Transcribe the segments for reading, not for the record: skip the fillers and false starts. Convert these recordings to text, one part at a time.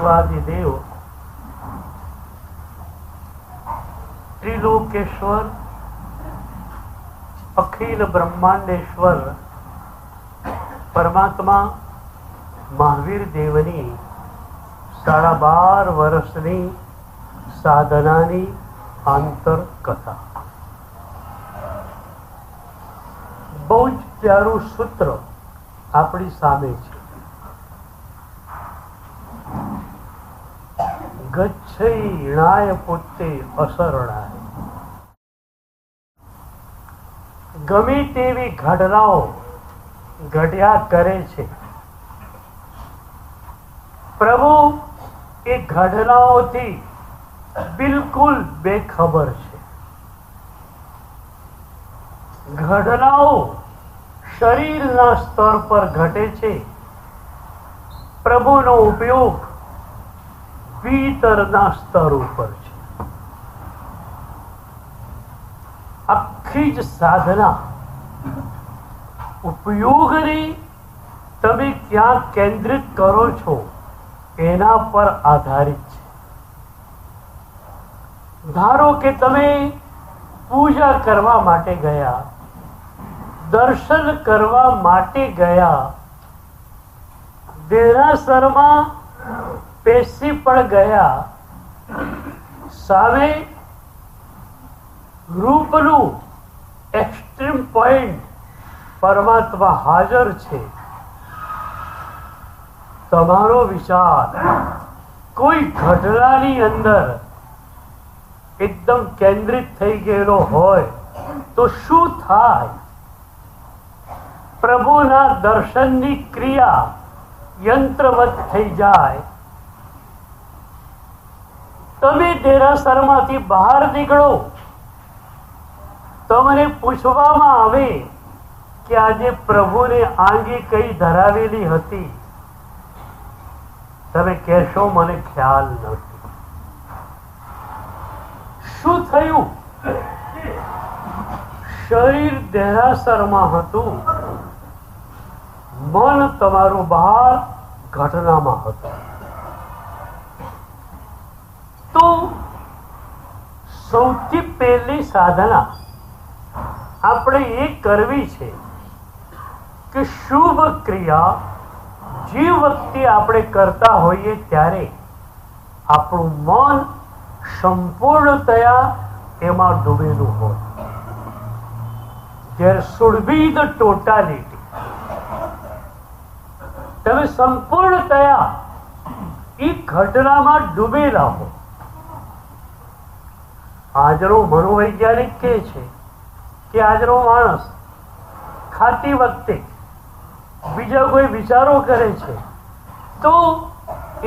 देवादिदेव त्रिलोकेश्वर अखिल ब्रह्मांडेश्वर परमात्मा महावीर देवनी 12.5 વર્ષની સાધનાની આંતરકથા. બહુ જ પ્યારું સૂત્ર આપણી સામે છે. ગચ્છૈણાય પોતે અસરણાય. ગમે તેવી ઘટનાઓ ઘટ્યા કરે છે, પ્રભુ એ ઘટનાઓથી બિલકુલ બેખબર છે. ઘટનાઓ શરીરના સ્તર પર ઘટે છે, પ્રભુનો ઉપયોગ ભીતરના સ્તર ઉપર છે. આખી જ સાધના ઉપયોગની તમે ક્યાં કેન્દ્રિત કરો છો એના પર આધારિત છે. ધારો કે તમે પૂજા કરવા માટે ગયા, દર્શન કરવા માટે ગયા, દેરાસરમાં બેસી પણ ગયા, સામે રૂપનું એક્સ્ટ્રીમ પોઈન્ટ પરમાત્મા હાજર છે. તમારો વિચાર કોઈ ઘટનાની અંદર એકદમ કેન્દ્રિત થઈ ગયેલો હોય તો શું થાય? પ્રભુના દર્શનની ક્રિયા યંત્રવત થઈ જાય. તમે દેરાસરમાંથી બહાર નીકળો, તમને પૂછવામાં આવે કે આજે પ્રભુને આંગી કઈ ધરાવેલી હતી, તમે કહેશો મને ખ્યાલ નથી. શું થયું? શરીર દેરાસરમાં હતું, મન તમારું બહાર ઘટનામાં હતું. તો સૌથી પહેલી સાધના આપણે એ કરવી છે કે શુભ ક્રિયા જે વખતે આપણે કરતા હોઈએ ત્યારે આપણું મન સંપૂર્ણતયા એમાં ડૂબેલું હોય. There should be the totality. તમે સંપૂર્ણતયા એ ઘટનામાં ડૂબેલા હો. આજનો મનોવૈજ્ઞાનિક કહે છે કે આજનો માણસ ખાતી વખતે બીજા કોઈ વિચારો કરે છે તો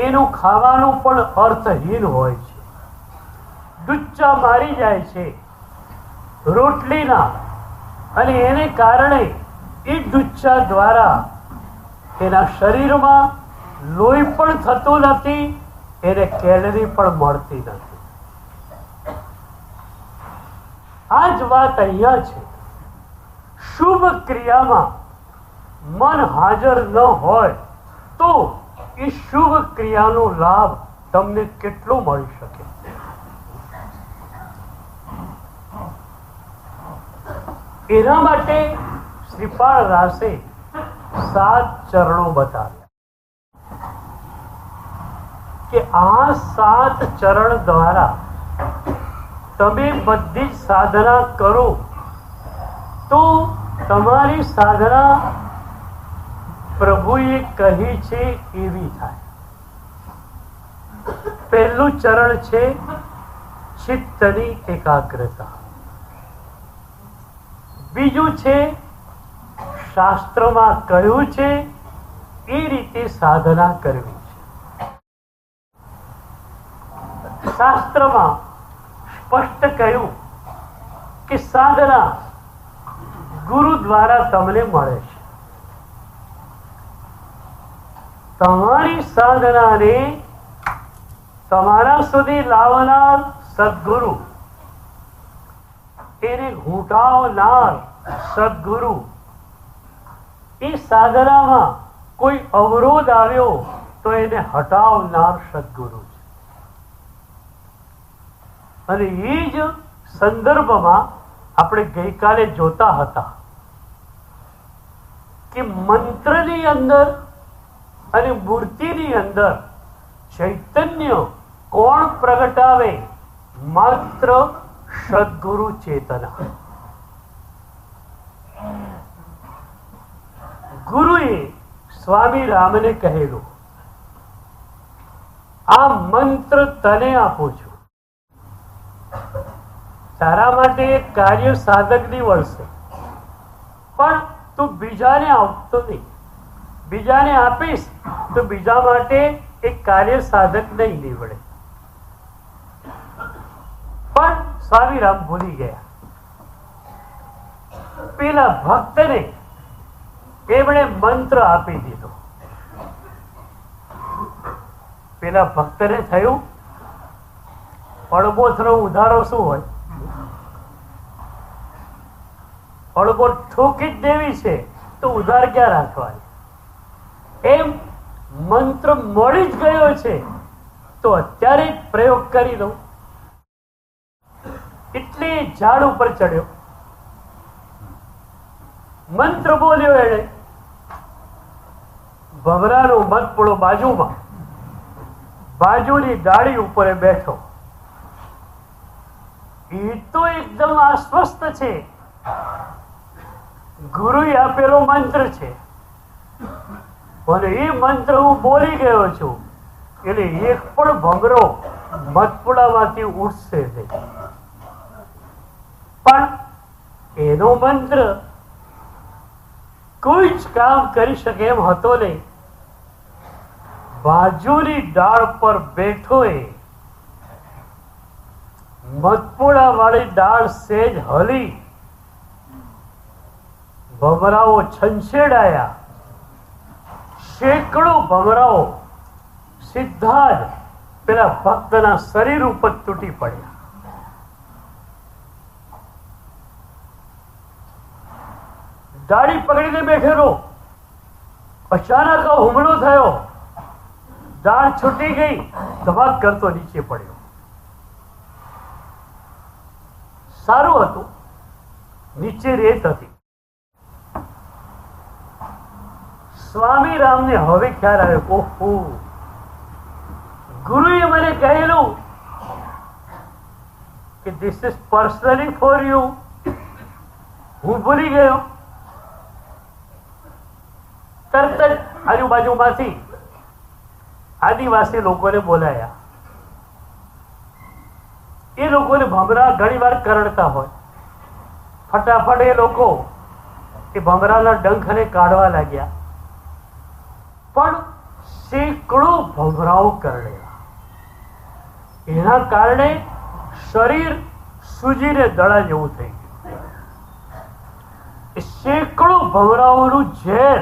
એનું ખાવાનું પણ અર્થહીન હોય છે. ડુચ્ચા મારી જાય છે રોટલીના, અને એને કારણે એ ડુચ્ચા દ્વારા એના શરીરમાં લોહી પણ થતું નથી, એને કેલરી પણ મળતી નથી. આ જ વાત અહીંયા છે. શુભ ક્રિયામાં મન હાજર ન હોય તો એ શુભ ક્રિયાનો લાભ તમને કેટલો મળી શકે? એના માટે શ્રીપાળ રાસે 7 ચરણો બતાવ્યા કે આ 7 ચરણ દ્વારા તમે બધી જ સાધના કરો તો તમારી સાધના પ્રભુએ કહી છે એવી થાય. પહેલું ચરણ છે ચિત્તની એકાગ્રતા. બીજું છે શાસ્ત્રમાં કહ્યું છે એ રીતે સાધના કરવી છે. શાસ્ત્રમાં સ્પષ્ટ કહ્યું કે સાધના ગુરુ દ્વારા તમને મળે છે. તમારી સાધનાને તમારા સુધી લાવનાર સદગુરુ, એને ઘૂંટાવનાર સદગુરુ, એ સાધનામાં કોઈ અવરોધ આવ્યો તો એને હટાવનાર સદગુરુ છે. અને એ જ સંદર્ભમાં આપણે ગઈકાલે જોતા હતા કે મંત્રની અંદર અને મૂર્તિની અંદર ચૈતન્ય કોણ પ્રગટાવે? માત્ર સદગુરુ ચેતના. ગુરુએ સ્વામી રામને કહેલું, આ મંત્ર તને આપું છું, તારા માટે એક કાર્ય સાધક નીવડશે, પણ તું બીજાને આપતો નહીં. બીજાને આપીશ તો બીજા માટે એક કાર્ય સાધક નહીં નીવડે. પણ સ્વામી રામ ભૂલી ગયા. પેલા ભક્તને એમણે મંત્ર આપી દીધો. પેલા ભક્તને થયું, પડબોથનો ઉધારો શું હોય? પડબો ઠોકી જ દેવી છે તો ઉધાર ક્યાં રાખવાની? એમ મંત્ર મળી જ ગયો છે તો અત્યારે જ પ્રયોગ કરી દઉં. એટલે ઝાડ ઉપર ચડ્યો, મંત્ર બોલ્યો એને. ભમરાનો મધપુડો બાજુમાં, બાજુની ડાળી ઉપર બેઠો. એ તો એકદમ આશ્વસ્ત છે, ગુરુએ આપેલો મંત્ર છે અને એ મંત્ર હું બોલી ગયો છું એટલે એક પણ ભમરો મધપુડામાંથી ઉઠશે નહીં. પણ એનો મંત્ર કોઈ જ કામ કરી શકે એમ હતો નહીં. બાજુની ડાળ પર બેઠો એ મધપુડા વાળી ડાળ સેજ હલી, ભમરાઓ છંછેડાયા. સેંકડો ભમરાઓ સીધા જ પેલા ભક્તના શરીર ઉપર તૂટી પડ્યા. ડાળી પકડીને બેઠેલો અચાનક હુમલો થયો. ડાળ છૂટી ગઈ, ધમાક કરતો નીચે પડ્યો. સારું હતું, નીચે રેત હતી. સ્વામી રામને હવે ખ્યાલ આવ્યો, ઓહો, ગુરુએ મને કહેલું કે this is personally for you. હું ભૂલી ગયો. તરત જ આજુબાજુમાંથી આદિવાસી લોકોને બોલાયા. એ લોકોને ભમરા ઘણી વાર કરડતા હોય. ફટાફટ એ લોકો એ ભમરાના ડંખને કાઢવા લાગ્યા. પણ સેંકડો ભમરાઓ કરડેલા. એના કારણે શરીર સૂજીને દડા જેવું થઈ ગયું. એ સેંકડો ભમરાઓનું ઝેર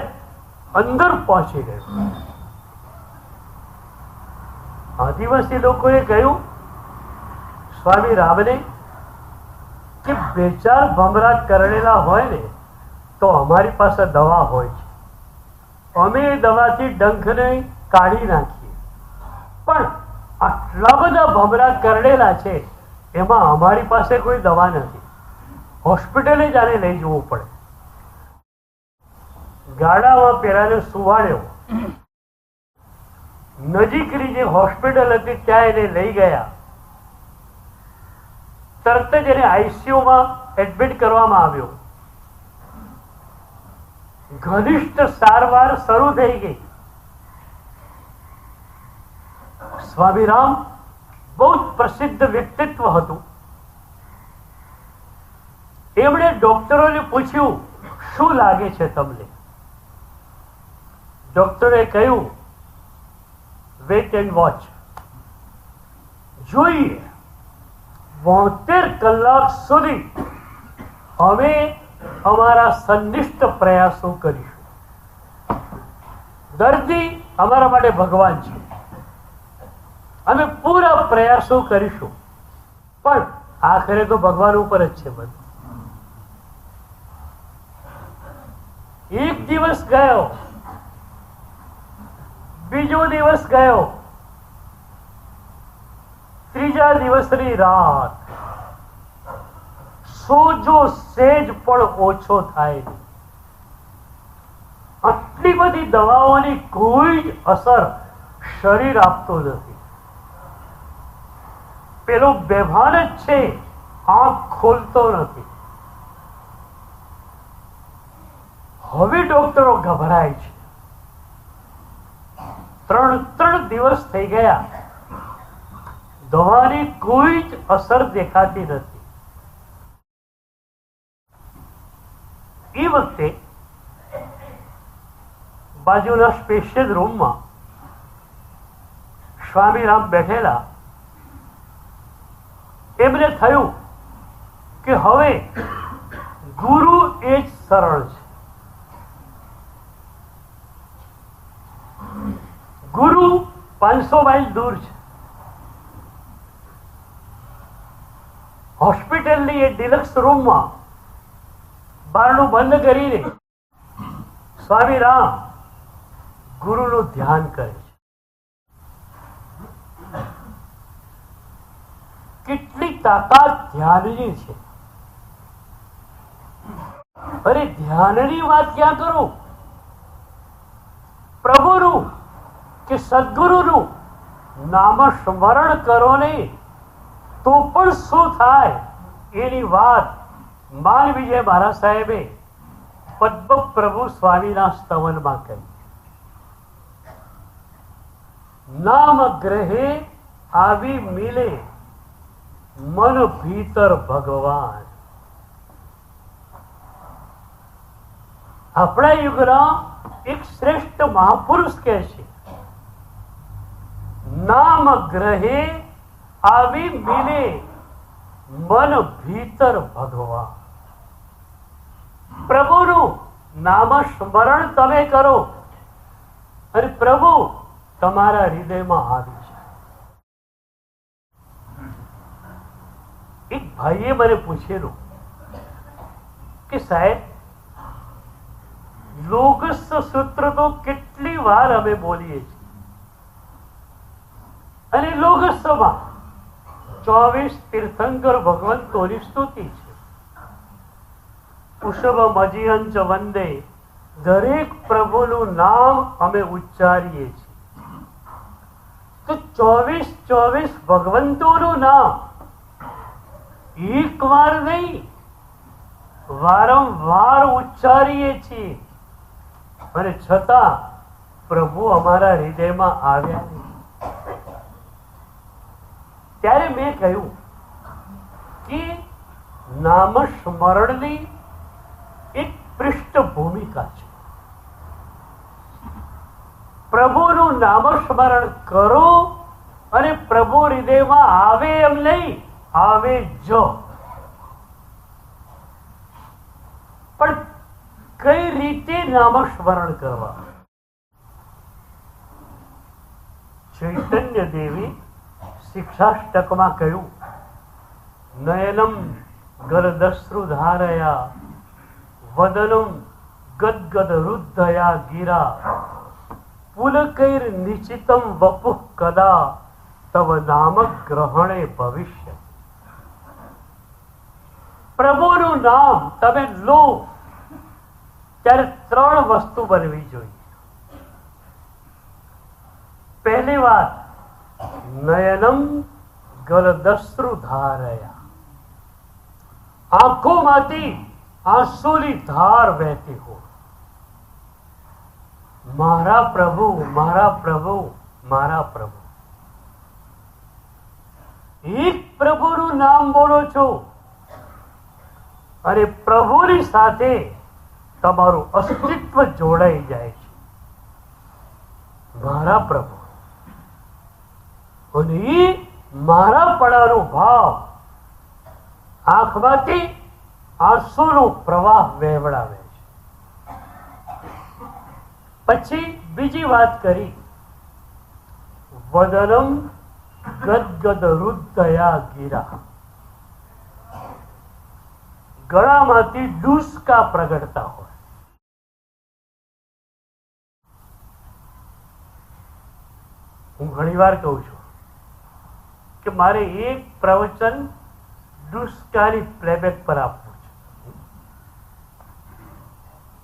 અંદર પહોંચી ગયું. આદિવાસી લોકોએ કહ્યું સ્વામી રામને કે બે ચાર ભમરા કરડેલા હોય ને તો અમારી પાસે દવા હોય છે, અમે એ દવાથી ડંખને કાઢી નાખીએ. પણ આટલા બધા ભમરા કરડેલા છે એમાં અમારી પાસે કોઈ દવા નથી, હોસ્પિટલે જ આને લઈ જવું પડે. ગાડામાં પેલાને સુવાડ્યો. નજીકની જે હોસ્પિટલ હતી ત્યાં એને લઈ ગયા. તરત જ એને આઈસીયુમાં એડમિટ કરવામાં આવ્યો. ઘનિષ્ઠ સારવાર શરૂ થઈ ગઈ. સ્વામી રામ બહુ જ પ્રસિદ્ધ વ્યક્તિત્વ હતું. એમણે ડોક્ટરોને પૂછ્યું, શું લાગે છે તમને? ડોક્ટરે કહ્યું, વેટ એન્ડ વોચ. જોઈએ. 72 કલાક સુધી અમે અમારા સંનિષ્ઠ પ્રયાસો કરીશું. દર્દી અમારા માટે ભગવાન છે, અમે પૂરા પ્રયાસો કરીશું, પણ આખરે તો ભગવાન ઉપર જ છે બધું. એક દિવસ ગયો, બીજો દિવસ ગયો, ત્રીજા દિવસની રાત, સોજો સેજ પણ ઓછો થાય નહીં. આટલી બધી દવાઓની કોઈ જ અસર શરીર આપતો નથી. પેલો બેભાન જ છે, આંખ ખોલતો નથી. હવે ડોક્ટરો ગભરાય છે. 3 દિવસ થઈ ગયા, દવાની કોઈ જ અસર દેખાતી નથી. એ વખતે બાજુના સ્પેશિયલ રૂમમાં સ્વામીરામ બેઠેલા. એમને થયું કે હવે ગુરુ એ જ સરળ છે. ગુરુ 500 માઇલ દૂર છે. હોસ્પિટલની એ ડિલક્સ રૂમમાં બારણું બંધ કરીને સ્વામીરામ ગુરુનું ધ્યાન કરે છે. કેટલી તાકાત ધ્યાનની છે! અરે ધ્યાનની વાત ક્યાં કરું, પ્રભુનું કે સદગુરુનું નામ સ્મરણ કરો ને તો પણ શું થાય એની વાત માનવીજય મહારાજ સાહેબે પદ્મ પ્રભુ સ્વામીના સ્તવનમાં કહી. નામ ગ્રહે આવી મિલે મન ભીતર ભગવાન. આપણા યુગના એક શ્રેષ્ઠ મહાપુરુષ કહે છે, નામ ગ્રહે આવી મિલે મન ભીતર ભગવાન. પ્રભુનું નામ સ્મરણ તમે કરો અને પ્રભુ તમારા હૃદયમાં આવી છે. એક ભાઈએ મને પૂછેલું કે સાહેબ, લોગસ સૂત્ર તો કેટલી વાર અમે બોલીએ છીએ અને લોગસમાં 24 તીર્થંકર ભગવંતોની સ્તુતિ છે. કુશભ મજીહંચ વંદે, દરેક પ્રભુનું નામ અમે ઉચ્ચારીએ છીએ. તો 24 ભગવંતોનું નામ એક વાર નહીં, વારંવાર ઉચ્ચારીએ છીએ અને છતાં પ્રભુ અમારા હૃદયમાં આવ્યા નહીં. ત્યારે મેં કહ્યું કે નામ સ્મરણની એક પૃષ્ઠભૂમિકા છે. પ્રભુનું નામ સ્મરણ કરો અને પ્રભુ હૃદયમાં આવે એમ નહીં, આવે જ. પણ કઈ રીતે નામ સ્મરણ કરવા? ચૈતન્ય દેવી શિક્ષાષ્ટકમાં કહ્યું, નયનમ ગરદશ્રુ ધારયા વદનમ ગદગદ રુદ્ધયા ગિરા પુલકૈર નિશ્ચિતમ વપુઃ કદા તવ નામ ગ્રહણે ભવિષ્ય. પ્રભુનું નામ તમે લો ત્યારે 3 વસ્તુ બનવી જોઈએ. પહેલી વાત, નયનમ ગલદશ્રુ ધારયા, આંખોમાંથી આંસુની ધાર વહેતી હોય. મારા પ્રભુ, મારા પ્રભુ, મારા પ્રભુ. એક પ્રભુનું નામ બોલો છો અને પ્રભુની સાથે તમારું અસ્તિત્વ જોડાઈ જાય છે. મારા પ્રભુ અને એ મારા પડાનો ભાવ આંખમાંથી આંસુનો પ્રવાહ વહેવડાવે છે. પછી બીજી વાત કરી, વદનમ ગદગદ રુદ્ધયા ગિરા, ગળામાંથી ડૂસકા પ્રગટતા હોય. હું ઘણીવાર કહું છું કે મારે એક પ્રવચન દુષ્કારી પ્લેબેક પર આપવું છે.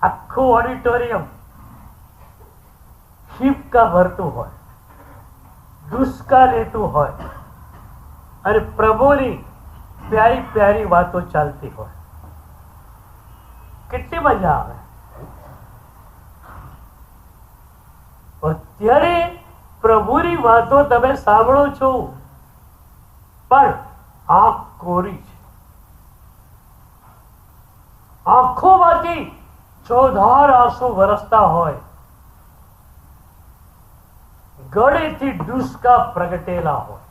આખું ઓડિટોરિયમ હિપકા ભરતું હોય, દુષ્કા લેતું હોય અને પ્રભુની પ્યારી પ્યારી વાતો ચાલતી હોય, કેટલી મજા આવે. અત્યારે પ્રભુની વાતો તમે સાંભળો છો પણ આંખ કોરી છે. આંખોમાંથી ચોધાર આંસુ વરસતા હોય, ગળેથી ડુસકા પ્રગટેલા હોય.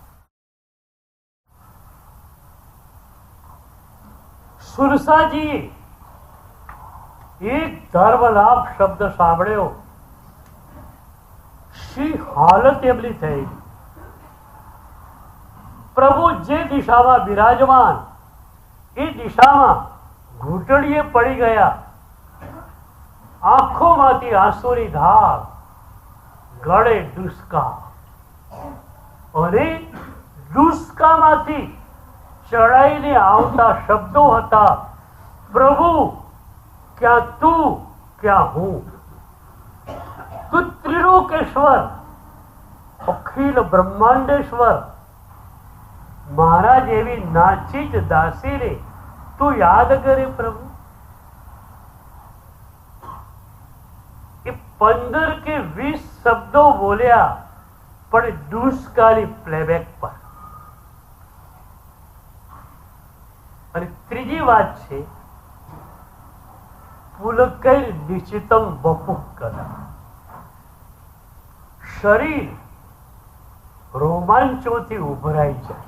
સુરસાજીએ એક ધર્મલાભ શબ્દ સાંભળ્યો, શી હાલત એમની થઈ. પ્રભુ જે દિશામાં બિરાજમાન એ દિશામાં ઘૂંટણીએ પડી ગયા. આંખોમાંથી આંસુની ધાર, ગળે ડુસકા, અને ડુસકામાંથી ચડાઈને આવતા શબ્દો હતા, પ્રભુ ક્યાં તું ક્યાં હું. તું ત્રિલોકેશ્વર, અખિલ બ્રહ્માંડેશ્વર, મારા જેવી નાચી જ દાસીને તું યાદ કરે પ્રભુ. એ 15 કે 20 શબ્દો બોલ્યા પણ દુષ્કારી પ્લેબેક પર. અને ત્રીજી વાત છે, પુલકૈ નિશ્ચિતમ વપુઃ કદા. શરીર રોમાંચોથી ઉભરાઈ જાય.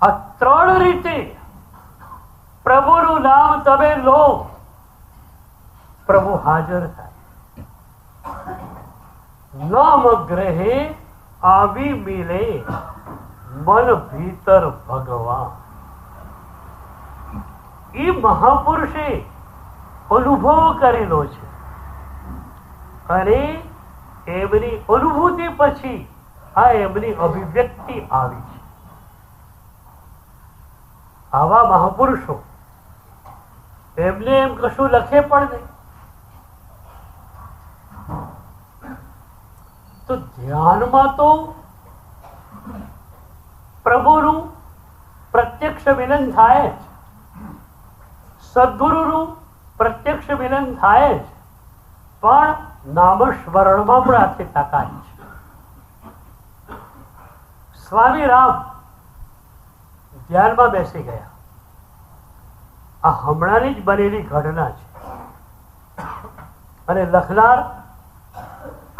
આ 3 રીતે પ્રભુનું નામ તમે લો, પ્રભુ હાજર થાય. નામ ગ્રહે આવી મિલે મન ભીતર ભગવાન. એ મહાપુરુષે અનુભવ કરેલો છે અને એમની અનુભૂતિ પછી આ એમની અભિવ્યક્તિ આવી છે. આવા મહાપુરુષો એમને એમ કશું લખે પણ નહીં. તો ધ્યાનમાં તો પ્રભુનું પ્રત્યક્ષ મિલન થાય જ, સદગુરુનું પ્રત્યક્ષ મિલન થાય જ, પણ નામસ્મરણમાં પણ આટલી તાકાત છે. સ્વામી રામ ધ્યાનમાં બેસી ગયા. આ હમણાંની જ બનેલી ઘટના છે અને લખનાર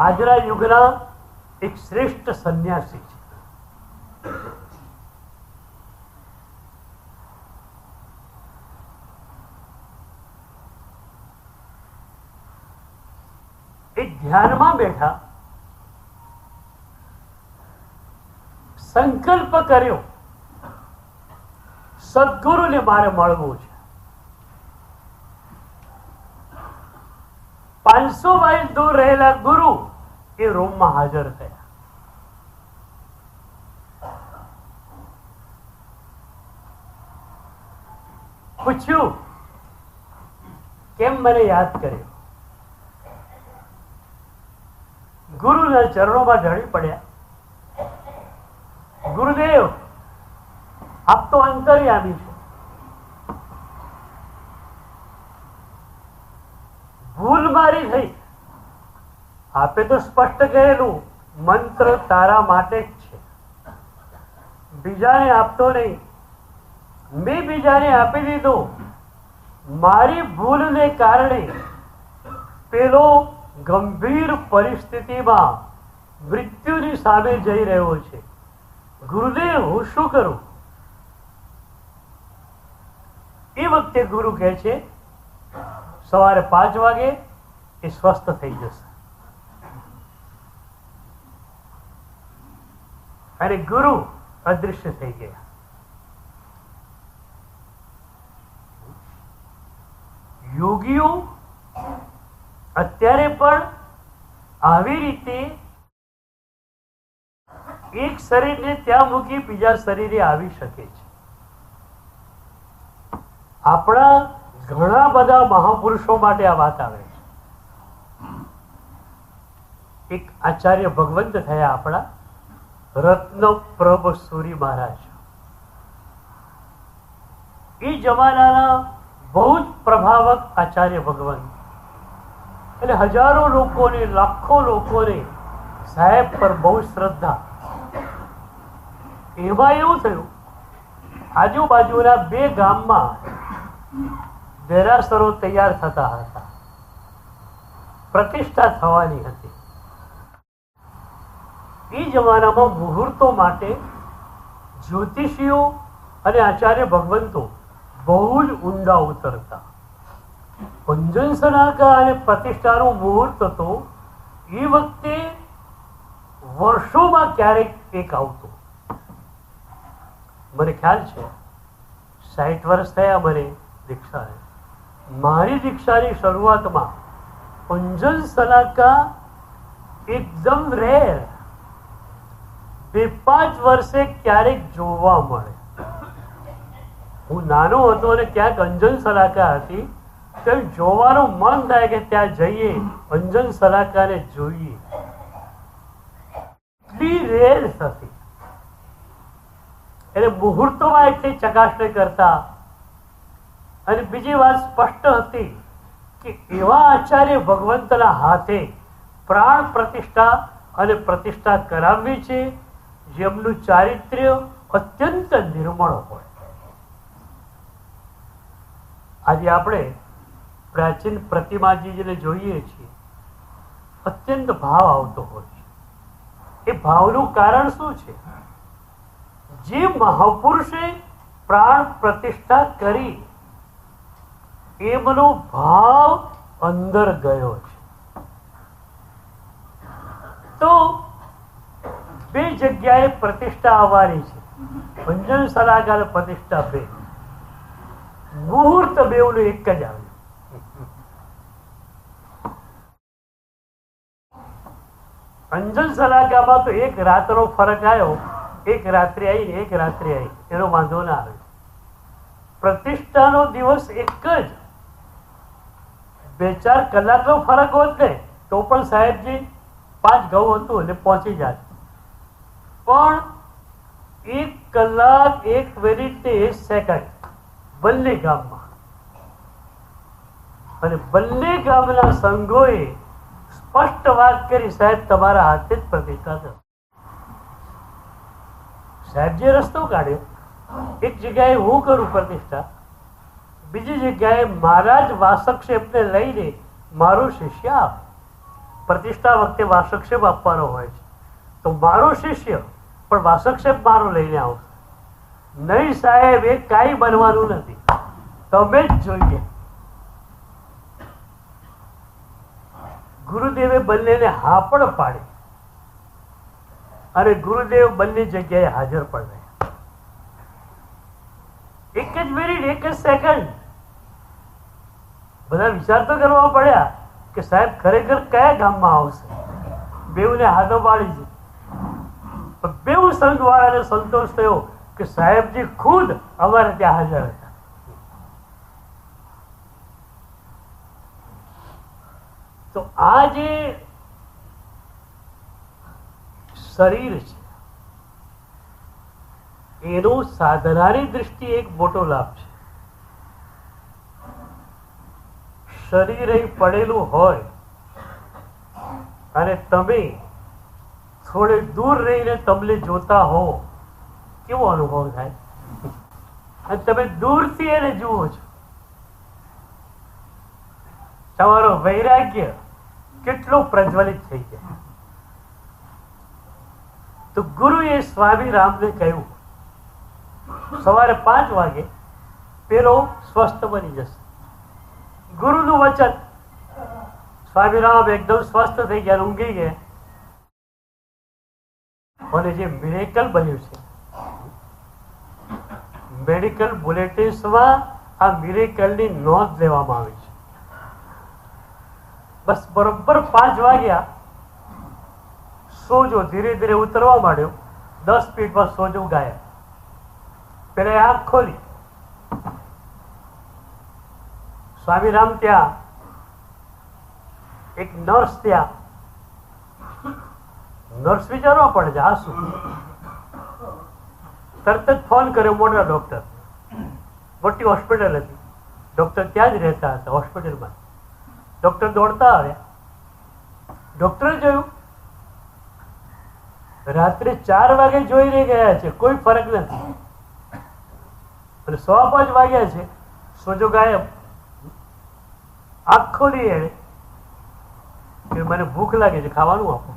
આજના યુગના એક શ્રેષ્ઠ સંન્યાસી છે. એ ધ્યાનમાં બેઠા, સંકલ્પ કર્યો સદગુરુને મારે મળવું છે. 500 માઇલ દૂર રહેલા ગુરુ એ રોમમાં હાજર થયા. પૂછ્યું, કેમ મને યાદ કર્યો? ગુરુના ચરણોમાં ઢળી પડ્યા. ગુરુદેવ, આપ તો અંતર્યામી છો, ભૂલ મારી થઈ. આપે તો સ્પષ્ટ કહેલું મંત્ર તારા માટે જ છે, બીજાને આપતો નહીં. મેં બીજાને આપી દીધો. મારી ભૂલને કારણે પેલો ગંભીર પરિસ્થિતિમાં મૃત્યુની સામે જઈ રહ્યો છે. ગુરુદેવ, હું શું કરું? એ વખતે ગુરુ કહે છે, સવારે 5 વાગે એ સ્વસ્થ થઈ જશે. અને ગુરુ અદૃશ્ય થઈ ગયા. યોગીઓ અત્યારે પણ આવી રીતે એક શરીરને ત્યાં મૂકી બીજા શરીરે આવી શકે છે. આપણા ઘણા બધા મહાપુરુષો માટે આ વાત આવે છે. એક આચાર્ય ભગવંત થયા આપણા રત્નપ્રભ સુરી મહારાજ. એ જમાનાના બહુ જ પ્રભાવક આચાર્ય ભગવંત. એટલે હજારો લોકોને, લાખો લોકોને સાહેબ પર બહુ શ્રદ્ધા. એમાં એવું થયું, આજુબાજુના 2 ગામમાં દેરાસરો તૈયાર થતા હતા, પ્રતિષ્ઠા થવાની હતી. એ જમાનામાં મુહૂર્તો માટે જ્યોતિષીઓ અને આચાર્ય ભગવંતો બહુ જ ઊંડા ઉતરતા. પંજન સનાકા અને પ્રતિષ્ઠાનો મુહૂર્ત હતો એ વખતે વર્ષોમાં ક્યારેક એક આવતો. મને ખ્યાલ છે 60 વર્ષ થયા મને દીક્ષાને. મારી દીક્ષાની શરૂઆતમાં પંજન સનાકા એકદમ રેર, 2-5 વર્ષે ક્યારેક જોવા મળે. હું નાનો હતો અને ક્યાંક અંજન સલાકા હતી, તો જોવાનું મન થાય કે ત્યાં જઈએ, અંજન સલાકાને જોઈએ. એટલી રેર હતી. એટલે મુહૂર્તોમાં એટલી ચકાસણી કરતા. અને બીજી વાત સ્પષ્ટ હતી કે એવા આચાર્ય ભગવંતના હાથે પ્રાણ પ્રતિષ્ઠા અને પ્રતિષ્ઠા કરાવવી છે જેમનું ચારિત્ર્ય અત્યંત નિર્મળ હોય. આજે આપણે પ્રાચીન પ્રતિમાજીને જોઈએ છીએ, અત્યંત ભાવ આવતો હોય છે. એ ભાવનું કારણ શું છે? જે મહાપુરુષે પ્રાણ પ્રતિષ્ઠા કરી એમનો ભાવ અંદર ગયો છે. તો 2 જગ્યાએ પ્રતિષ્ઠા આવવાની છે, અંજન સલાકા અને પ્રતિષ્ઠા 2. મુહૂર્ત બેવનું એક જ આવ્યું. અંજન સલાકામાં તો 1 રાતનો ફરક આવ્યો, 1 રાત્રિ આવી ને 1 રાત્રિ આવી, એનો વાંધો ના આવે. પ્રતિષ્ઠાનો દિવસ એક જ, 2-4 કલાકનો ફરક હોત ને તો પણ સાહેબજી 5 ઘઉં હતું એટલે પહોંચી જાત. પણ 1 કલાક 1 મિનિટ ને 1 સેકન્ડ બંને ગામમાં, અને બંને ગામના સંઘોએ સ્પષ્ટ વાત કરી, સાહેબ તમારા હાથે જ પ્રતિષ્ઠા કરો. સાહેબજીએ રસ્તો કાઢ્યો. એક જગ્યાએ હું કરું પ્રતિષ્ઠા, બીજી જગ્યાએ મારા જ વાસક્ષેપને લઈને મારો શિષ્ય આપે. પ્રતિષ્ઠા વખતે વાસક્ષેપ આપવાનો હોય છે, તો મારો શિષ્ય પણ વાસક્ષેપ મારો લઈને આવશે. નહીં સાહેબ, એ કાંઈ બનવાનું નથી, તમે જ જોઈએ. ગુરુદેવે બંનેને હા પણ પાડી, અને ગુરુદેવ બંને જગ્યાએ હાજર પણ રહ્યા. 1 જ મિનિટ 1 જ સેકન્ડ. બધા વિચાર તો કરવા પડ્યા કે સાહેબ ખરેખર કયા ગામમાં આવશે. બેઉને હાથો પાડી છે. બેઉ સંઘવાળાને સંતોષ થયો કે સાહેબજી ખુદ અમારે ત્યાં હાજર હતા. તો આ જે શરીર છે એનો સાધનાની દ્રષ્ટિએ એક મોટો લાભ છે. શરીર અહીં પડેલું હોય અને તમે થોડે દૂર રહીને તમને જોતા હો, કેવો અનુભવ થાય? અને તમે દૂરથી એને જુઓ છો, તમારો વૈરાગ્ય કેટલો પ્રજ્વલિત થઈ જાય. તો ગુરુએ સ્વામી રામને કહ્યું સવારે 5 વાગે પેલો સ્વસ્થ બની જશે. ગુરુનું વચન. સ્વામી રામ એકદમ સ્વસ્થ થઈ ગયા, ઊંઘી ગયા. અને જે મિરેકલ બન્યું છે, મેડિકલ બુલેટિન્સમાં આ મિરેકલની નોંધ લેવામાં આવી છે. બસ બરોબર 5 વાગ્યા સોજો ધીરે ધીરે ઉતરવા માંડ્યો. 10 મિનિટમાં સોજો ગાયબ. પેલા આંખ ખોલી. સ્વામીરામ ત્યાં, એક નર્સ ત્યાં. નર્સ વિચારવા પડે છે આ શું. તરત જ ફોન કર્યો મોટા ડોક્ટર. મોટી હોસ્પિટલ હતી, ડોક્ટર ત્યાં જ રહેતા હતા હોસ્પિટલમાં. ડોક્ટર દોડતા આવ્યા. ડોક્ટરે જોયું રાત્રે 4 વાગે જોઈને ગયા છે, કોઈ ફરક નથી. અને 5:15 વાગ્યા છે, સોજો ગાયબ. આંખ ખોલી એને કે મને ભૂખ લાગે છે, ખાવાનું આપો.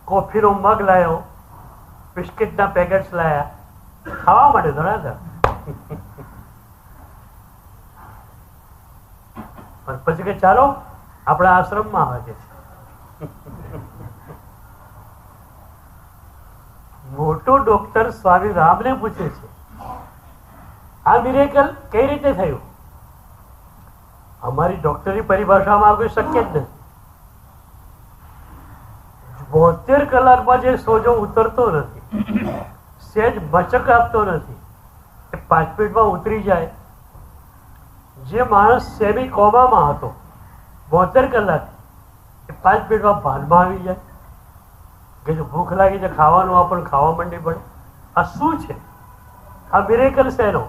કોફીનો મગ લાયો, બિસ્કિટના પેકેટ્સ લાયા, ખાવા માટે ધરાતા. પછી કે ચાલો આપણા આશ્રમમાં આવે છે. મોટો ડોક્ટર સ્વામી રામને પૂછે છે, આ મિરેકલ કઈ રીતે થયું? અમારી ડોક્ટરી પરિભાષામાં કોઈ શક્ય જ નથી. 72 કલાકમાં જે સોજો ઉતરતો નથી, સહેજ બચક આપતો નથી, એ 5 મિનિટમાં ઉતરી જાય. જે માણસ સેમી કોમામાં હતો 72 કલાક, એ 5 મિનિટમાં ભાનમાં આવી જાય કે જો ભૂખ લાગી છે, ખાવાનું આપણને ખાવા માંડી પડે. આ શું છે? આ મિરેકલ શેનો?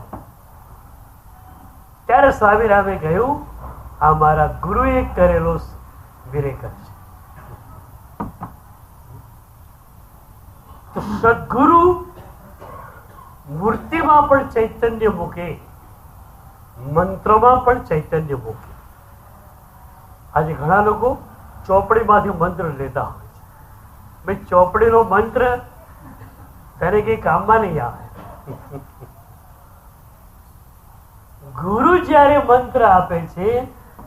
ત્યારે સ્વામી રામે કહ્યું, આ મારા ગુરુએ કરેલો મિરેકલ છે. તો સદગુરુ મૂર્તિમાં પણ ચૈતન્ય મૂકે, મંત્રમાં પણ ચૈતન્ય મૂકે. આજે ઘણા લોકો ચોપડીમાંથી મંત્ર લેતા હોય છે. ભાઈ, ચોપડીનો મંત્ર તેને કઈ કામમાં નહીં આવે. ગુરુ જ્યારે મંત્ર આપે છે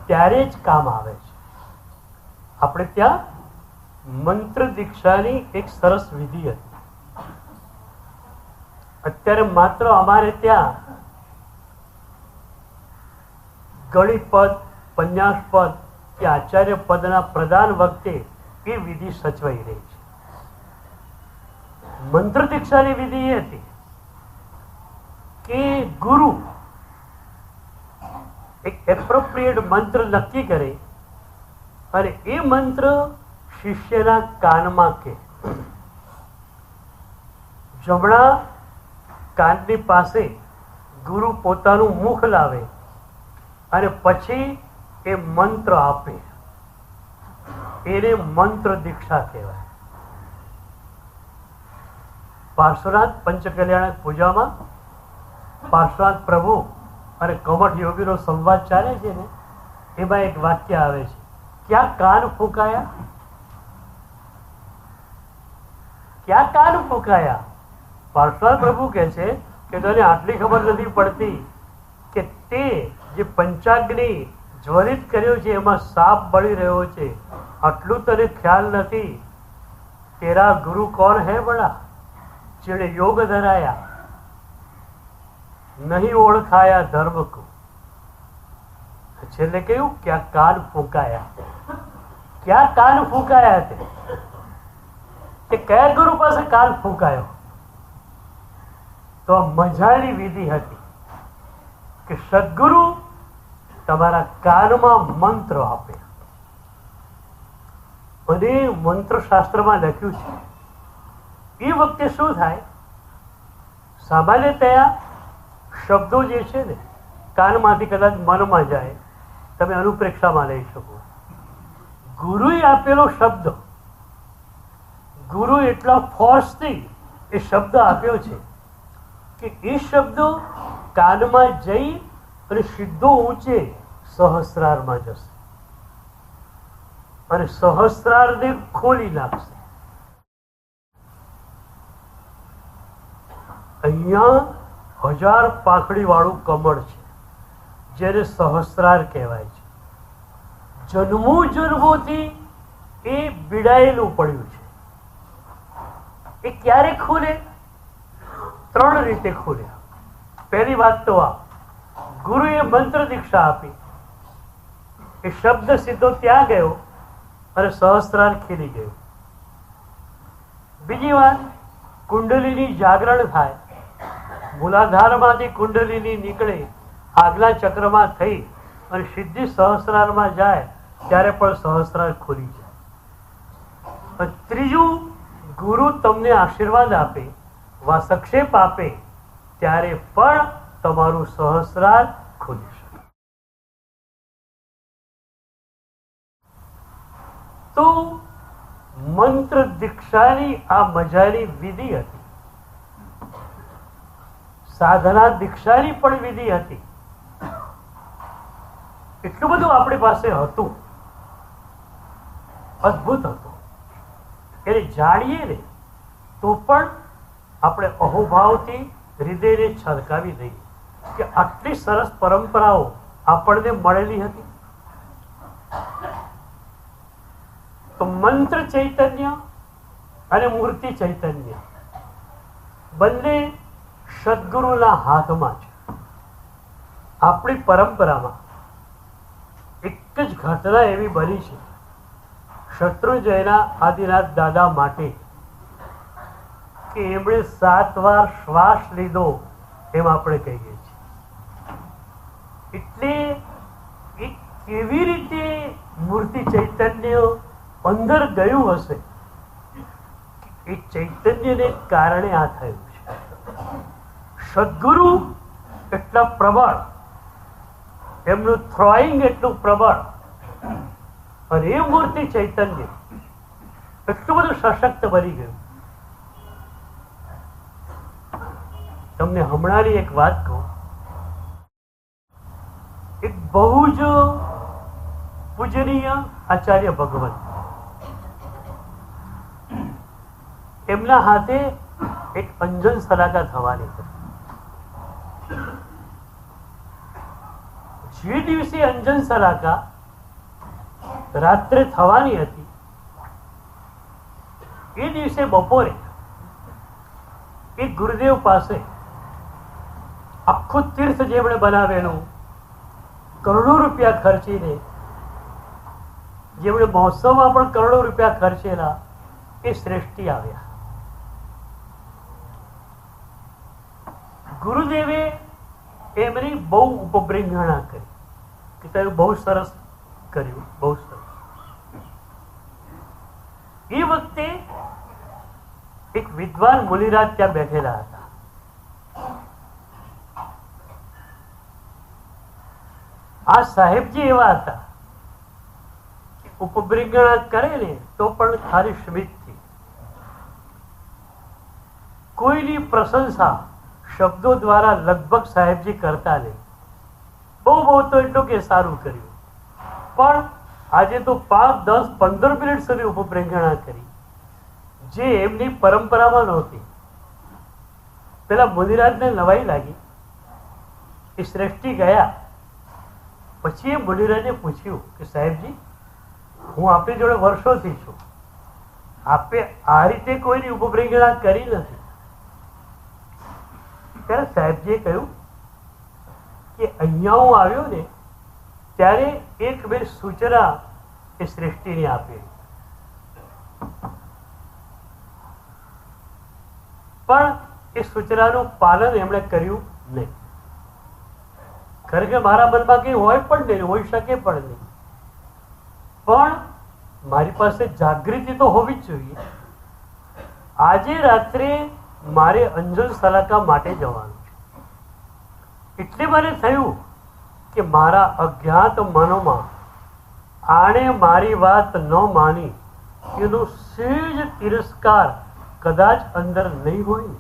ત્યારે જ કામ આવે છે. આપણે ત્યાં મંત્ર દીક્ષાની એક સરસ વિધિ હતી. અત્યારે માત્ર અમારે ત્યાં ગણિતપદ, પન્યાસપદ કે આચાર્ય પદના પ્રદાન વખતે એ વિધિ સચવાઈ રહી છે. મંત્ર દીક્ષાની વિધિ એ હતી કે ગુરુ એક એપ્રોપ્રિએટ મંત્ર નક્કી કરે અને એ મંત્ર શિષ્યના કાનમાં કે. જમણા કાનની પાસે ગુરુ પોતાનું મુખ લાવે અને પછી એ મંત્ર આપે. એને મંત્ર દીક્ષા કહેવાય. પાર્શ્વનાથ પંચકલ્યાણક પૂજામાં પાર્શ્વનાથ પ્રભુ અને કમઠ યોગીનો સંવાદ ચાલે છે ને, એમાં એક વાક્ય આવે છે, ક્યાં કાન ફૂંકાયા? ક્યાં કાન ફૂંકાયા? પાર્શ્વનાથ પ્રભુ કહે છે કે તને આટલી ખબર નથી પડતી કે તે જે પંચાગ્નિ જ્વલિત કર્યો છે એમાં સાપ બળી રહ્યો છે, આટલું તને ખ્યાલ નથી? તેરા ગુરુ કોણ હે બડા, જેણે યોગ ધરાયા, નહીં ઓળખાયા ધર્મ કો. છેલ્લે કહ્યું ક્યાં કાન ફૂંકાયા. ક્યાં કાન ફૂંકાયા? તે કયા ગુરુ પાસે કાન ફૂંકાયો? તો મજાની વિધિ હતી કે સદગુરુ તમારા કાનમાં મંત્ર આપે. અને મંત્ર શાસ્ત્રમાં લખ્યું છે એ વખતે શું થાય, સામાન્યતયા શબ્દો જે છે ને કાનમાંથી કદાચ મનમાં જાય, તમે અનુપ્રેક્ષામાં લઈ શકો. ગુરુએ આપેલો શબ્દ, ગુરુ એટલા ફોર્સથી એ શબ્દ આપ્યો છે કે એ શબ્દો કાનમાં જઈ અને સીધો ઊંચે સહસ્રારમાં જશે અને સહસ્રારને ખોલી નાખશે. અહીંયા 1000 પાંખડી વાળું કમળ છે જેને સહસ્રાર કહેવાય છે. જન્મો જન્મોથી એ બીડાયેલું પડ્યું છે. એ ક્યારે ખુલે? 3 રીતે ખુલે. પહેલી વાત તો આ, ગુરુએ મંત્ર દીક્ષા આપી, એ શબ્દ સીધો ત્યાં ગયો અને સહસ્ત્રાર ખીલી ગયું. બીજી વાત, કુંડલીની જાગરણ થાય, મૂલાધારમાંથી કુંડલીની નીકળે, આગલા ચક્રમાં થઈ અને સીધી સહસ્ત્રારમાં જાય ત્યારે પણ સહસ્ત્રાર ખુલી જાય. ત્રીજું, ગુરુ તમને આશીર્વાદ આપે, વાસક્ષેપ આપે, ત્યારે પણ તમારું સહસ્ત્રાર ખુલી શકે. તો મંત્ર દીક્ષાની આ મજાની વિધિ હતી. સાધના દીક્ષાની પણ વિધિ હતી. એટલું બધું આપણી પાસે હતું, અદ્ભુત હતું. એને જાણીએ ને તો પણ આપણે અહોભાવથી હૃદયને છલકાવી દઈએ કે આટલી સરસ પરંપરાઓ આપણને મળેલી હતી. તો મંત્ર ચૈતન્ય અને મૂર્તિ ચૈતન્ય બંને સદગુરુના હાથમાં છે. આપણી પરંપરામાં એક જ ઘટના એવી બની છે, શત્રુંજયના આદિનાથ દાદા માટે, કે એમણે 7 વાર શ્વાસ લીધો એમ આપણે કહીએ છીએ. એટલે એ કેવી રીતે મૂર્તિ ચૈતન્ય અંદર ગયું હશે, એ ચૈતન્યને કારણે આ થયું છે. સદગુરુ એટલા પ્રબળ, એમનું થ્રોઈંગ એટલું પ્રબળ, અને એ મૂર્તિ ચૈતન્ય એટલું બધું સશક્ત બની ગયું. તમને હમણાંની એક વાત કહું. એક બહુ જ પૂજનીય આચાર્ય ભગવંત, એમના હાથે એક અંજન સલાકા થવાની હતી. જે દિવસે અંજન સલાકા રાત્રે થવાની હતી, એ દિવસે બપોરે એ ગુરુદેવ પાસે આખું તીર્થ જેમણે બનાવેલું, કરોડો રૂપિયા ખર્ચીને, જેમણે મહોત્સવમાં પણ કરોડો રૂપિયા ખર્ચેલા, એ શ્રેષ્ઠી આવ્યા. ગુરુદેવે એમની બહુ ઉપબ્રિંગણા કરી કે તમે બહુ સરસ કર્યું, બહુ સરસ. એ વખતે એક વિદ્વાન મુનિરાજ ત્યાં બેઠેલા હતા. આ સાહેબજી એવા હતા, ઉપબ્રિંગણા કરે ને તો પણ ખાલી સ્મિતથી, કોઈની પ્રશંસા શબ્દો દ્વારા લગભગ સાહેબજી કરતા નહીં. બહુ બહુ તો એટલું કે સારું કર્યું, પણ આજે તો 5, 10, 15 મિનિટ સુધી ઉપપ્રેંગણા કરી, જે એમની પરંપરામાં નહોતી. પેલા મુનિરાજને નવાઈ લાગી. એ શ્રેષ્ઠી ગયા પછી એ મુનિરાજે પૂછ્યું કે સાહેબજી, હું આપની જોડે વર્ષોથી છું, આપે આ રીતે કોઈની ઉપપ્રેંગણા કરી નથી. ત્યારે સાહેબજીએ કહ્યું કે અહીંયા હું આવ્યો ને ત્યારે 1-2 સૂચના એ શ્રેષ્ઠીને આપી, પણ એ સૂચનાનું પાલન એમણે કર્યું નહીં. ખરેખર મારા મનમાં કંઈ હોય પણ નહીં, હોઈ શકે પણ નહીં, પણ મારી પાસે જાગૃતિ તો હોવી જ જોઈએ. આજે રાત્રે મારે અંજન સલાકા માટે જવાનું છે. એટલે મને થયું કે મારા અજ્ઞાત મનોમાં આણે મારી વાત ન માની એનો સહેજ તિરસ્કાર કદાચ અંદર નહીં હોય ને.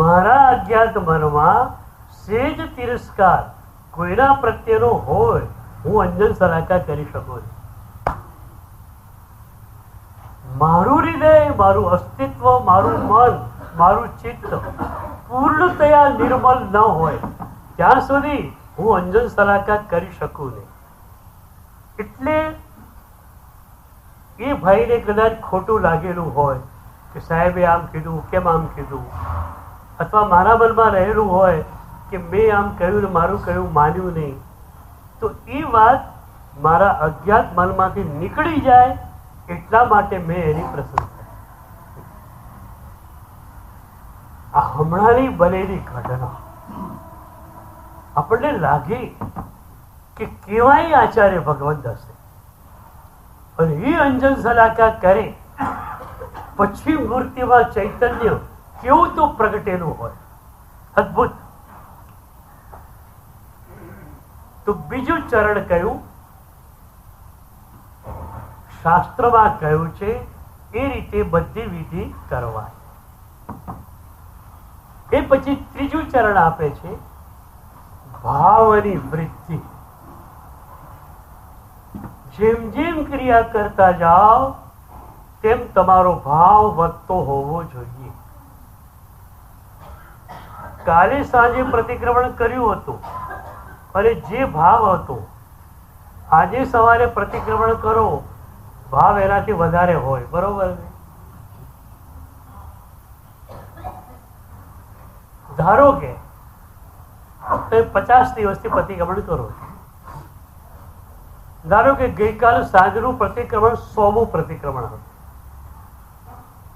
મારા અજ્ઞાત મનમાં સહેજ તિરસ્કાર કોઈના પ્રત્યેનો હોય, હું અંજન સલાકા કરી શકું. મારું હૃદય, મારું અસ્તિત્વ, મારું મન, મારું ચિત્ત પૂર્ણતયા નિર્મલ ન હોય ત્યાં સુધી હું અંજન સલાકા કરી શકું નહીં. એટલે એ ભાઈને કદાચ ખોટું લાગેલું હોય કે સાહેબે આમ કીધું, કેમ આમ કીધું, અથવા મારા મનમાં રહેલું હોય કે મેં આમ કહ્યું ને મારું કહ્યું માન્યું નહીં, તો એ વાત મારા અજ્ઞાત મનમાંથી નીકળી જાય એટલા માટે મેં એની પ્રશંસા. આ હમણાંની બનેલી ઘટના આપણને લાગે કે કેવાય આચાર્ય ભગવંત હશે, અને એ અંજન સલાકા કરે પછી મૂર્તિમાં ચૈતન્ય કેવું તો પ્રગટેલું હોય, અદભુત. તો બીજું ચરણ કયું, શાસ્ત્રમાં કહ્યું છે એ રીતે બધી વિધિ કરવાની. એ પછી ત્રીજું ચરણ આપે છે ભાવની વૃદ્ધિ. જેમ જેમ ક્રિયા કરતા જાઓ તેમ તમારો ભાવ વધતો હોવો જોઈએ. કાલે સાંજે પ્રતિક્રમણ કર્યું હતું અને જે ભાવ હતો આજે સવારે પ્રતિક્રમણ કરો, ભાવ એનાથી વધારે હોય, બરોબર? ધારો કે તમે 50 દિવસથી પ્રતિક્રમણ કરો, ધારો કે ગઈકાલ સાંજનું પ્રતિક્રમણ 100મું પ્રતિક્રમણ હતું,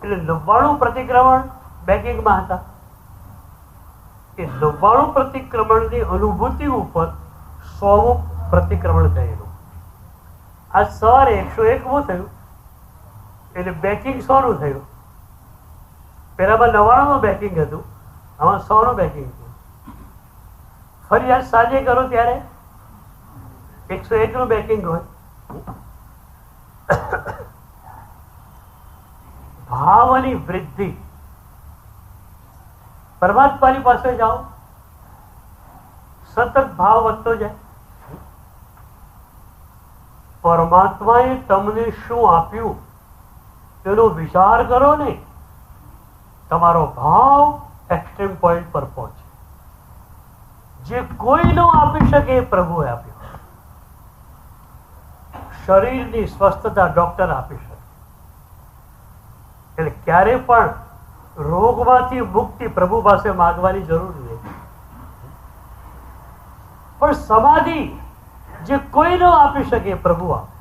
એટલે 99 પ્રતિક્રમણ બેકિંગમાં હતા. એ 99 પ્રતિક્રમણની અનુભૂતિ ઉપર 100મું પ્રતિક્રમણ થયેલું. આ સવારે 101મું થયું એટલે બેકિંગ 100નું થયું. પહેલામાં 99નું બેકિંગ હતું, આમાં 100નું બેકિંગ થયું. ફરી આજ સાંજે કરો ત્યારે 101નું બેકિંગ હોય. ભાવની વૃદ્ધિ. પરમાત્માની પાસે જાઓ, સતત ભાવ વધતો જાય. પરમાત્માએ તમને શું આપ્યું તેનો વિચાર કરો ને, તમારો ભાવ એક્સ્ટ્રીમ પોઈન્ટ પર પહોંચે. જે કોઈ ન આપી શકે એ પ્રભુએ આપ્યું. શરીરની સ્વસ્થતા ડોક્ટર આપી શકે, એટલે ક્યારે પણ રોગમાંથી મુક્તિ પ્રભુ પાસે માંગવાની જરૂર નહીં. પણ સમાધિ જે કોઈ ન આપી શકે પ્રભુ આપે.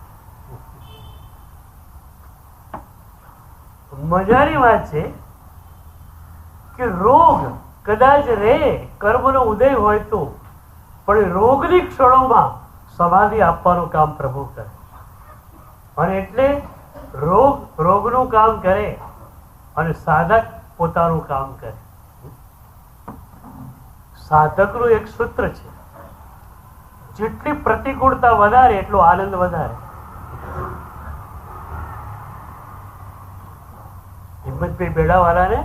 મજાની વાત છે કે રોગ કદાચ રે, કર્મનો ઉદય હોય તો, પણ રોગની ક્ષણોમાં સમાધિ આપવાનું કામ પ્રભુ કરે. અને એટલે રોગનું કામ કરે અને સાધક પોતાનું કામ કરે. સાધકનું એક સૂત્ર છે, જેટલી પ્રતિકૂળતા વધારે એટલો આનંદ વધારે. હિંમતભાઈ બેડાવાળાને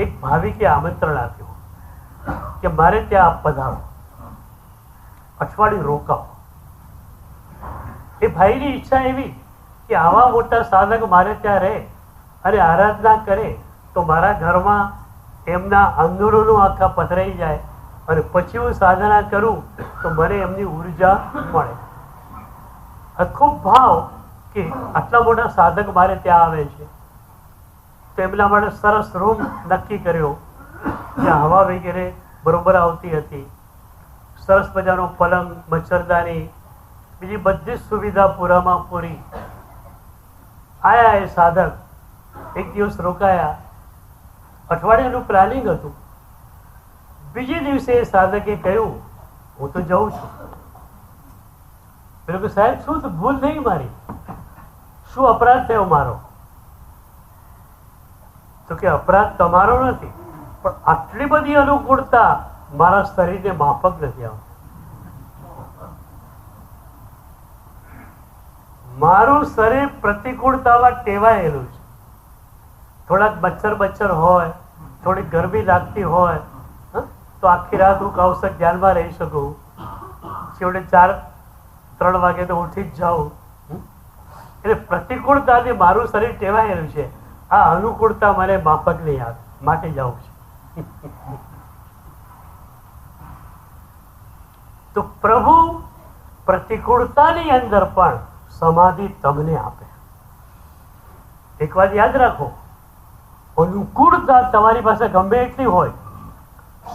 એક ભાવિકે આમંત્રણ આપ્યું કે મારે ત્યાં આપ પધારો, અઠવાડિયું રોકાવો. એ ભાઈની ઈચ્છા એવી કે આવા મોટા સાધક મારે ત્યાં રહે અને આરાધના કરે તો મારા ઘરમાં એમના આંદોલનો આખા પથરાઈ જાય અને પછી હું સાધના કરું તો મને એમની ઉર્જા મળે. ખૂબ ભાવ કે આટલા મોટા સાધક મારે ત્યાં આવે છે, તો એમના માટે સરસ રૂમ નક્કી કર્યો જ્યાં હવા વગેરે બરોબર આવતી હતી. સરસ મજાનો પલંગ, મચ્છરદાની, બીજી બધી સુવિધા પૂરામાં પૂરી. આયા એ સાધક, એક દિવસ રોકાયા, અઠવાડિયાનું પ્લાનિંગ હતું. બીજે દિવસે એ સાધકે કહ્યું હું તો જઉં છું. પેલું કે સાહેબ શું ભૂલ થઈ મારી, શું અપરાધ થયો મારો? તો કે અપરાધ તમારો નથી, પણ આટલી બધી અનુકૂળતા મારા શરીરને માફક નથી આવતી. મારું શરીર પ્રતિકૂળતામાં ટેવાયેલું છે. થોડાક મચ્છર હોય, થોડી ગરમી લાગતી હોય તો આખી રાત હું કૌશક ધ્યાનમાં રહી શકું, છેવટે 4-3 વાગે તો ઉઠી જ જાઉં. એટલે પ્રતિકૂળતાથી મારું શરીર ટેવાયેલું છે. આ અનુકૂળતા મને માફક નહીં આવે, માટે જાઉં છું. તો પ્રભુ પ્રતિકૂળતાની અંદર પણ સમાધિ તમને આપે. એક વાત યાદ રાખો, અનુકૂળતા તમારી પાસે ગમે એટલી હોય,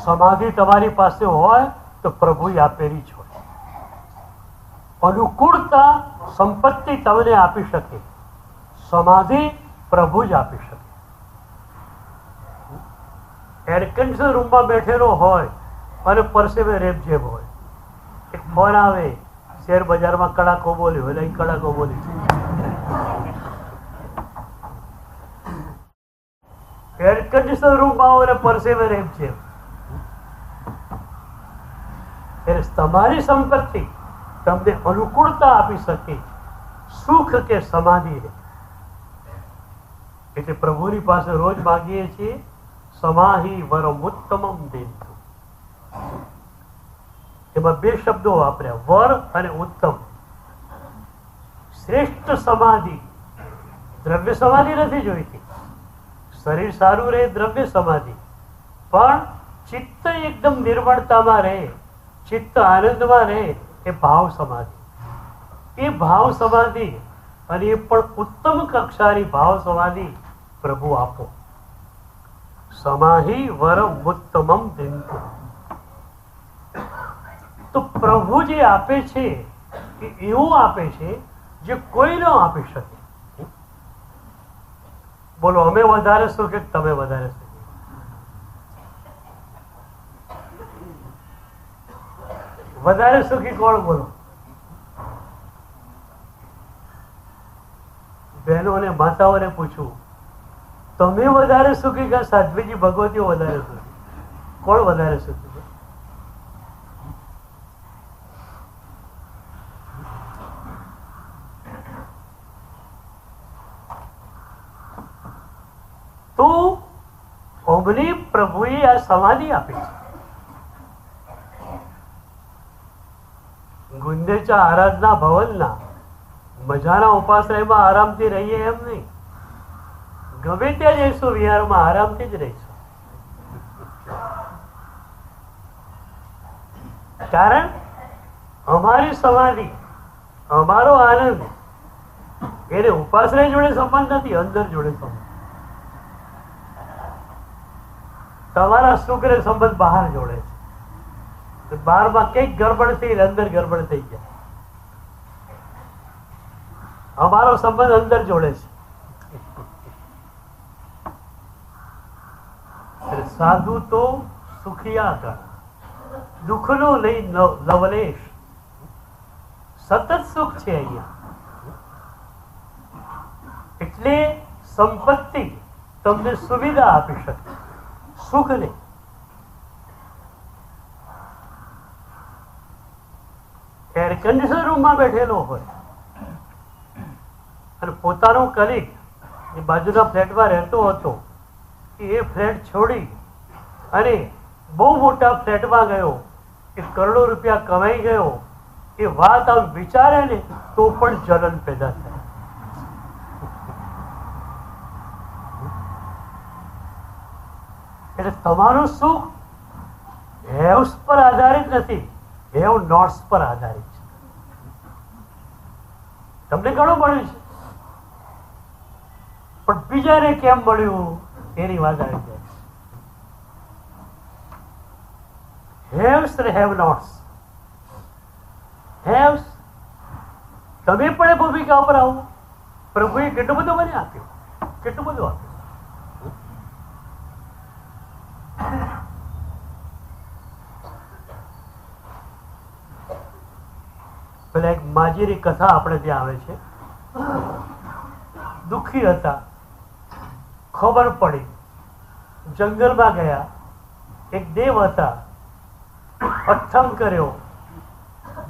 સમાધિ તમારી પાસે હોય તો પ્રભુએ આપેલી જ હોય. અનુકૂળતા સંપત્તિ તમને આપી શકે, સમાધિ પ્રભુ જ આપી શકે. એર કન્ડિશન રૂમમાં બેઠેલો હોય અને પરસેવે રેબઝેબ હોય, એક ફોન આવે, શેર બજારમાં કડાકો બોલ્યો એટલે કડાકો બોલી. એર કન્ડિશન રૂમમાં હોય અને પરસેવે રેબઝેબ. એટલે તમારી સંપત્તિ તમને અનુકૂળતા આપી શકે, સુખ કે સમાધિ. એટલે પ્રભુની પાસે રોજ માગીએ છીએ સમાહિ વરમ ઉત્તમમ દેતુ. એમાં બે શબ્દો વાપર્યા, વર અને ઉત્તમ. શ્રેષ્ઠ સમાધિ, દ્રવ્ય સમાધિ નથી જોઈતી. શરીર સારું રહે દ્રવ્ય સમાધિ, પણ ચિત્ત એકદમ નિર્મળતામાં રહે, ચિત્ત આનંદમાં રહે, એ ભાવ સમાધિ. એ ભાવ સમાધિ, અને એ પણ ઉત્તમ કક્ષાની ભાવ સમાધિ પ્રભુ આપો. સમાહિ વરમ ઉત્તમમ દિનતુ. તો પ્રભુ જે આપે છે એ એવું આપે છે જે કોઈ ન આપી શકે. બોલો, અમે વધારે સુખી, તમે વધારે સુખી? વધારે સુખી કોણ? બોલો. બહેનો અને માતાઓને પૂછું, તમે વધારે સુખી કે સાધ્વીજી ભગવતીઓ વધારે સુખી? કોણ વધારે સુખી? તો અમને પ્રભુએ આ સમાધિ આપી છે. ગુંદેચા આરાધના ભવનના મજાના ઉપાશ્રયમાં આરામથી રહીએ એમ નહીં. ગમે ત્યાં જઈશું વિહારમાં આરામથી જ રહીશું. કારણ અમારી સમાધિ, અમારો આનંદ એને ઉપાશ્રય જોડે સંબંધ નથી, અંદર જોડે સંબંધ. તમારા સુખને સંબંધ બહાર જોડે છે. બહારમાં કઈક ગડબડ થઈ, અંદર ગડબડ થઈ જાય. અમારો સંબંધ અંદર જોડે છે. સાધુ તો સુખિયા ગણ, દુઃખનો લઈ લવલેશ. સતત સુખ છે અહીંયા. એટલે સંપત્તિ તમને સુવિધા આપી શકે, સુખ નહીં. એર કન્ડિશન રૂમમાં બેઠેલો હોય અને પોતાનો કલીગ એ બાજુના ફ્લેટમાં રહેતો હતો, એ ફ્લેટ છોડી અને બહુ મોટા ફ્લેટમાં ગયો, એ કરોડો રૂપિયા કમાઈ ગયો, એ વાત આમ વિચારે ને તો પણ જલન પેદા થાય. એટલે તમારું સુખ હેવ્સ પર આધારિત નથી, હેવ નોટ્સ પર આધારિત છે. તમને ઘણું મળ્યું છે, પણ બીજાને કેમ મળ્યું એની વાત આવી જાય. હેવ્સ અને હેવ નોટ્સ. હેવ્સ, તમે પણ એ ભૂમિકા ઉપર આવો. પ્રભુએ કેટલું બધું મને આપ્યું, કેટલું બધું આપ્યું. પેલા એક માજીની કથા આપણે ત્યાં આવે છે. દુઃખી હતા, ખબર પડી, જંગલમાં ગયા. એક દેવ હતા, અઠ્ઠમ કર્યો,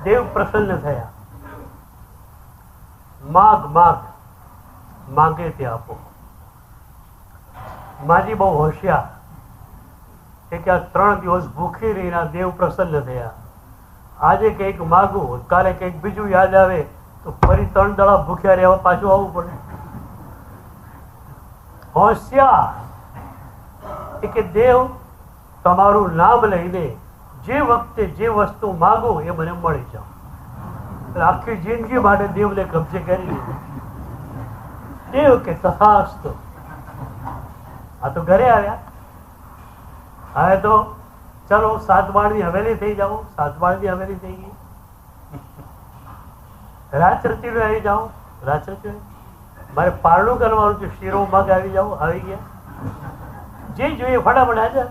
દેવ પ્રસન્ન થયા. માગ માગ, માગે તે આપો. માજી બહુ હોશિયાર, કે આ 3 દિવસ ભૂખી રહીને દેવ પ્રસન્ન થયા. આજે કંઈક માગું, કાલે કંઈક બીજું યાદ આવે તો ફરી 3 દાડા ભૂખ્યા રહેવા પાછું આવવું પડે. હોશિયાર કે દેવ તમારું નામ લઈને જે વખતે જે વસ્તુ માગો એ મને મળી જાવ. આખી જિંદગી માટે દેવને કબજે કરી લીધું. દેવ કે તથાસ્તુ. આ તો ઘરે આવ્યા, હવે તો ચલો 7 માળની હવેલી થઈ જાઓ, 7 માળની હવેલી થઈ ગઈ. રાચરતી આવી જાઓ, રાચરતી. મારે પારણું કરવાનું છે, શીરો મગ આવી જાઓ, આવી ગયા. જે જોઈએ ફટાફટ હાજર.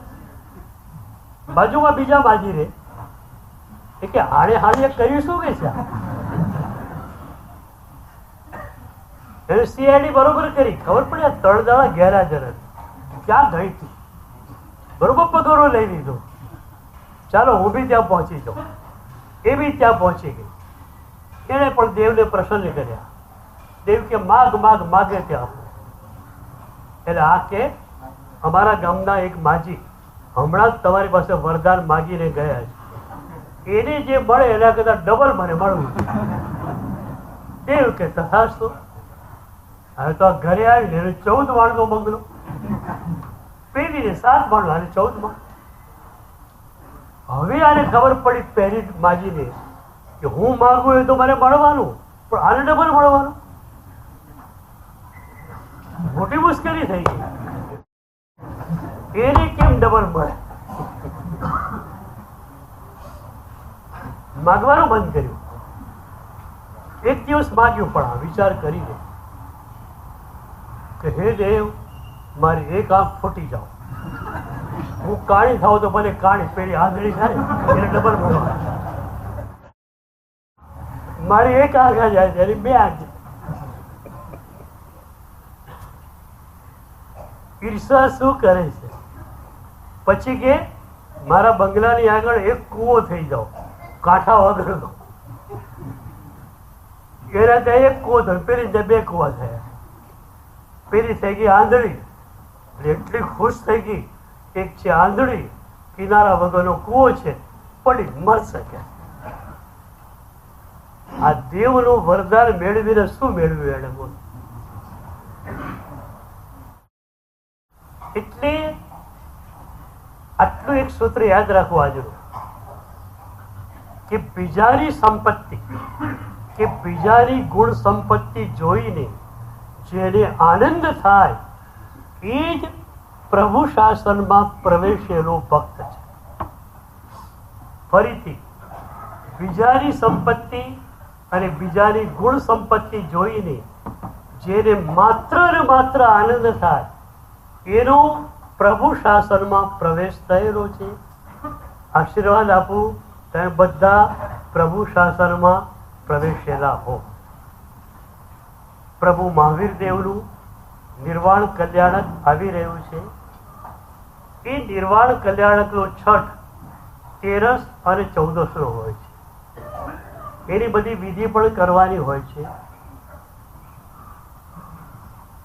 બાજુમાં બીજા માજી રે કે હાણે હાણે કર્યું શું કે છે, એને સીઆઈડી બરોબર કરી, ખબર પડી આ 3 દાડા ગેરહાજર હતી, ક્યાં ગઈ હતી, બરોબર પગરો લઈ લીધો. ચાલો હું બી ત્યાં પહોંચી જાઉં. એ બી ત્યાં પહોંચી ગઈ. એને પણ દેવને પ્રસન્ન કર્યા. દેવ કે માગ માગ માગે ત્યાં આપો. એટલે આ કે અમારા ગામના એક માજી હમણાં જ તમારી પાસે વરદાન માગીને ગયા છે, એને જે મળે એના કરતા ડબલ મને મળવું. દેવ કે તથાસ્તુ. હવે તો ઘરે આવીને એને 14 માળનો બંગલો, પેલીને 7 માળનો અને 14 માળ. હવે આને ખબર પડી પહેલી માજીને કે હું માગું એ તો મને મળવાનું, પણ આને ડબલ મળવાનું. મોટી મુશ્કેલી થઈ ગઈ. એને કેમ ડબલ મળે? માગવાનું બંધ કર્યું. એક દિવસ માગ્યું, પણ વિચાર કરીને કે હે દેવ, મારી એક આંખ ફૂટી જાઓ, હું કાળી થાવ તો ભલે કાળી, પેલી આંધળી થાય એને ડબલ મળે. મારી એક આંખ જાય ત્યારે 2 આંખ. ઈર્ષા શું કરે છે? પછી કે મારા બંગલાની આગળ એક કૂવો થઈ જાઓ, કાંઠા વગરનો. એના ત્યાં એક કૂવો થયો, પેલી 2 કૂવા થયા. પેલી થઈ ગઈ આંધળી, એટલી ખુશ થઈ ગઈ. એક છે આંધળી, કિનારા વગરનો કૂવો છે, પડી મરશે કે. આ દેવનું વરદાન મેળવીને શું મેળવ્યું એને બોલ? એટલે આટલું એક સૂત્ર યાદ રાખવું આજનું, કે બીજાની સંપત્તિ કે બીજાની ગુણ સંપત્તિ જોઈને જેને આનંદ થાય એ જ પ્રભુ શાસનમાં પ્રવેશેલો ભક્ત છે. ફરીથી, બીજાની સંપત્તિ અને બીજાની ગુણ સંપત્તિ જોઈને જેને માત્ર ને માત્ર આનંદ થાય એનો પ્રભુ શાસનમાં પ્રવેશ થયેલો છે. આશીર્વાદ આપું, તમે બધા પ્રભુ શાસનમાં પ્રવેશેલા હો. પ્રભુ મહાવીર દેવનું નિર્વાણ કલ્યાણક આવી રહ્યું છે. એ નિર્વાણ કલ્યાણકનો છઠ 13 અને 14 હોય છે. એની બધી વિધિ પણ કરવાની હોય છે.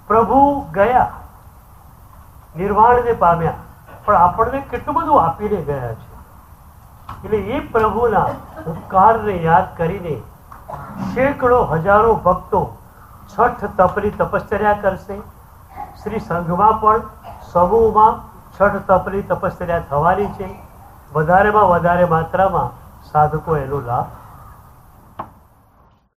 પ્રભુ ગયા, નિર્વાણને પામ્યા, પણ આપણને કેટલું બધું આપીને ગયા છે. એટલે એ પ્રભુના ઉપકારને યાદ કરીને સેંકડો હજારો ભક્તો છઠ તપની તપશ્ચર્યા કરશે. શ્રી સંઘમાં પણ સમૂહમાં છઠ તપની તપશ્ચર્યા થવાની છે. વધારેમાં વધારે માત્રામાં સાધકો એનો લાભ